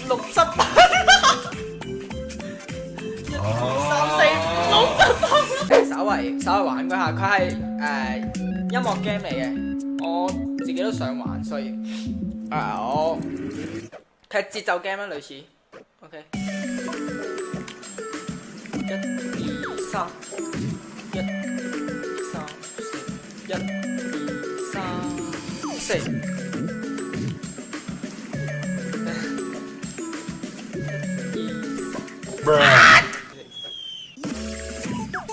六七八，1、2、3、4、5、6、7、8。稍微玩嗰下，佢係音樂 game 嚟嘅，我自己都想玩，所以我佢係節奏 game 啦，類似。OK， 1、2、3，1、2、3、4，1、2、3、4。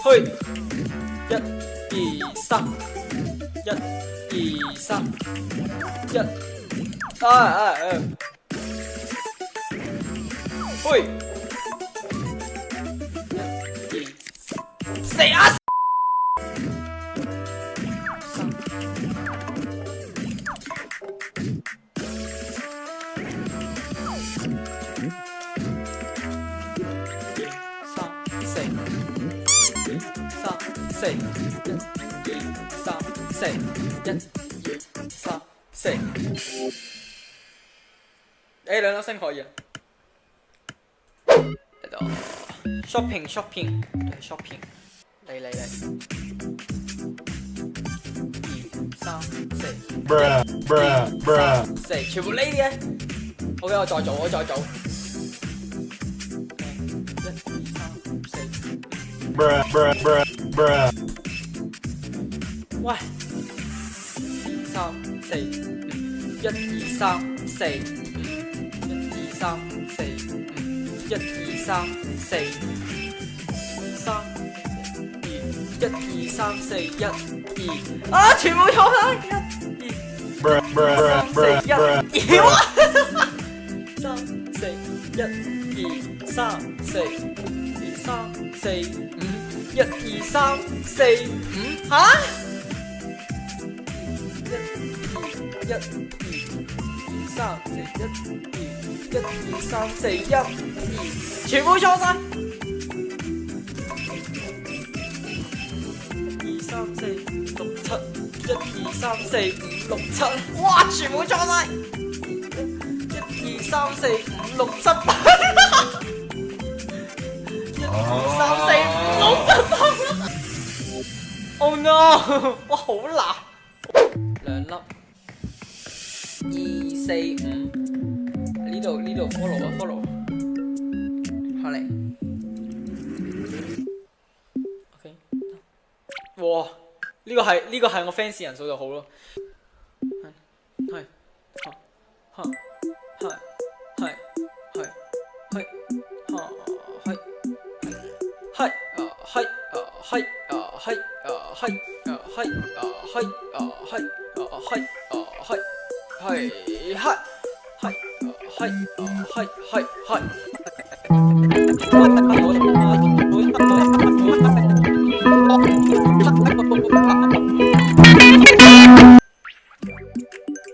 去，1、2、3，1、2、3，去，1、2、4啊！4、1、2、3、4，1、2、3、4，兩粒星可以啊。嚟到 shopping， 嚟，1、2、3、4，全部呢啲嘅。OK， 我再做。1、2、3、4。喂，3、4、5，1、2、3、4、5，1、2、3、4、5，1、2、3、4、3、2，1、2、3、4、1、2，啊，全部錯晒，1、2、3、4、1、2，哇，3、4、1、2、3、4、3、4、5，1、2、3、4、5，吓？1、2、3、4、1、2、3、4、1、2，全部錯晒。2、3、4、5、6、7，1、2、3、4、5、6、7，哇，全部錯晒。1、2、3、4、5、6、7、8，1、2、3、4、5、6、7、8。Oh no！ 哇，好難。2粒。2、4、5，呢度 follow， 下嚟 ，OK， 哇，呢個係我 fans 人數就好咯，係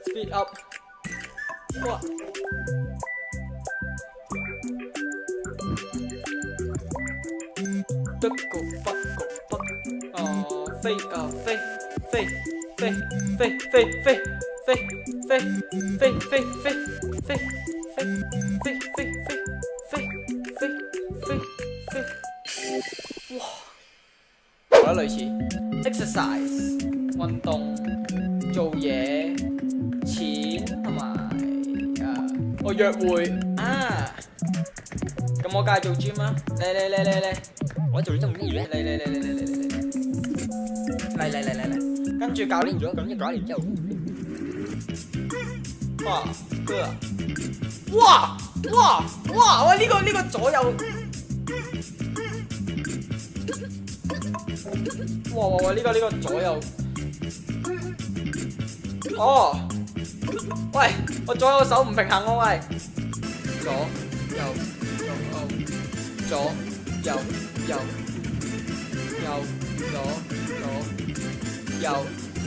，Speed up， 哇！得個不個不，飛哇！我覺得類似 exercise 運動、做嘢、錢同埋我約會啊！咁我梗係做 gym 啦，嚟，我做呢種嘢，嚟，跟住教練咗，咁一搞完之後，哇！喂，呢個左右，哇！呢個左右，哦，喂，我左右手唔平衡喎，喂，左右。左右右右左右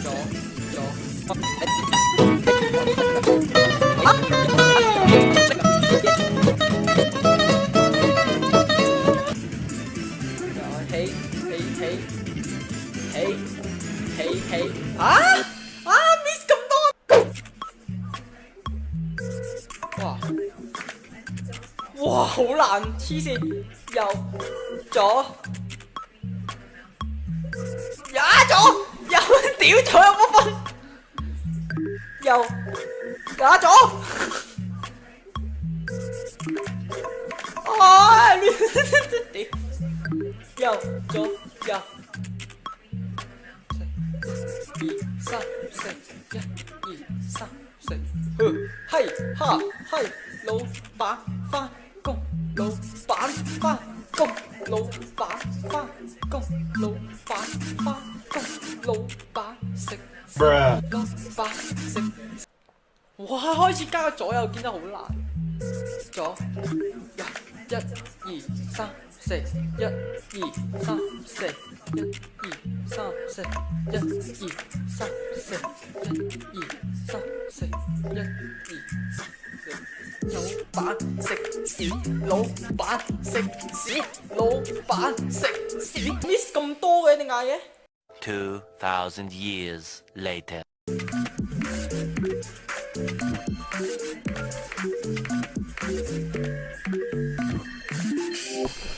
左左，起miss 咁多，哇！哇，好難，黐線，右左，左，右，屌左有乜分？右左，哎，屌，右左右，二三四，一二三四，嘿哈嘿，老闆返工，老闆返工，老闆返工，老闆返工，老闆食，老闆食。哇！開始加個左右見得好難，左右一二三四，一二三四，一二三四，一二三四，一二三四，一二三四。老闆食屎，老闆食屎，老闆食屎 ，miss 咁多嘅點解嘅？2,000 years later。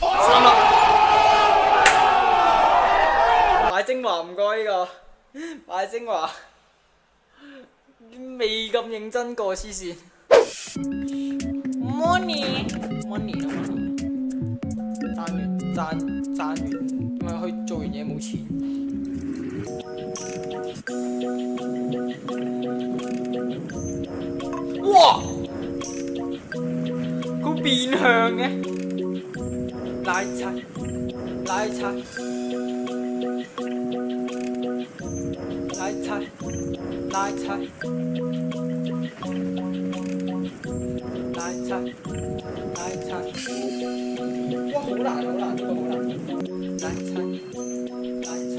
3粒，買精華唔該呢個，買精華，未咁認真過黐線。money，賺完，咪去做完嘢冇錢。哇！好變向嘅。拉柴，拉柴，拉柴，拉柴，拉柴，拉柴。哇，好難，呢個好難。拉柴，拉柴，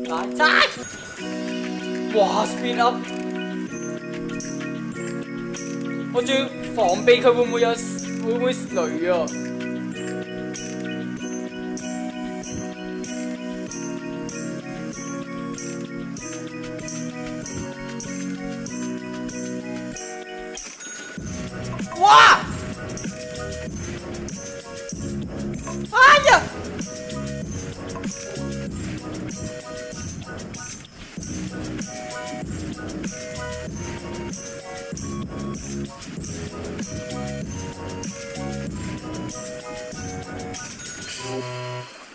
拉柴。哇 ，speed up！ 我仲要防備佢會唔會雷啊？哇！哎呀！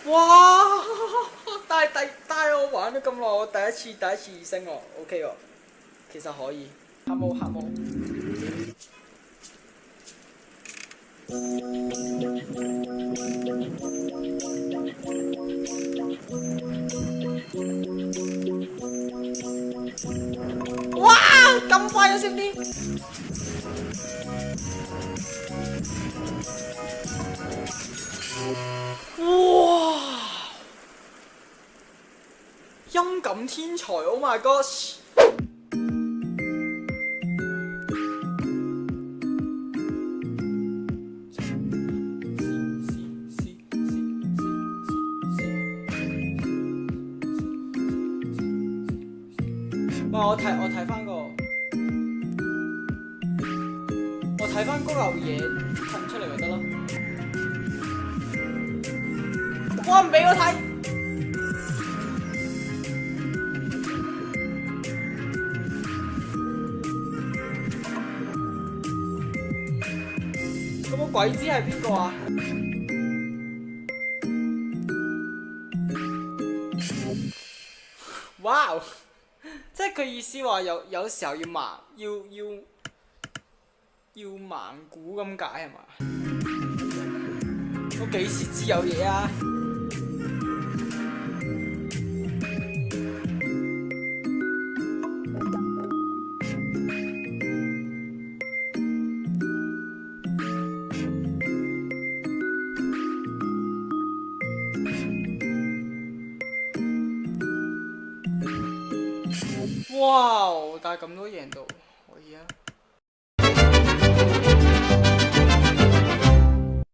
哇！但係我玩咗咁耐，我第一次2星喎 ，OK 喎，其實可以。黑毛。哇！咁快咗先啲。哇！音感天才 ，Oh my gosh！ 喂，我睇翻嗰嚿嘢噴出嚟就得啦。哇！唔俾我睇。咁個鬼知係邊個啊？哇！即係佢意思話有時候要盲估咁解係嘛？我幾時知有嘢啊？哇！但係咁多贏到，可以啊！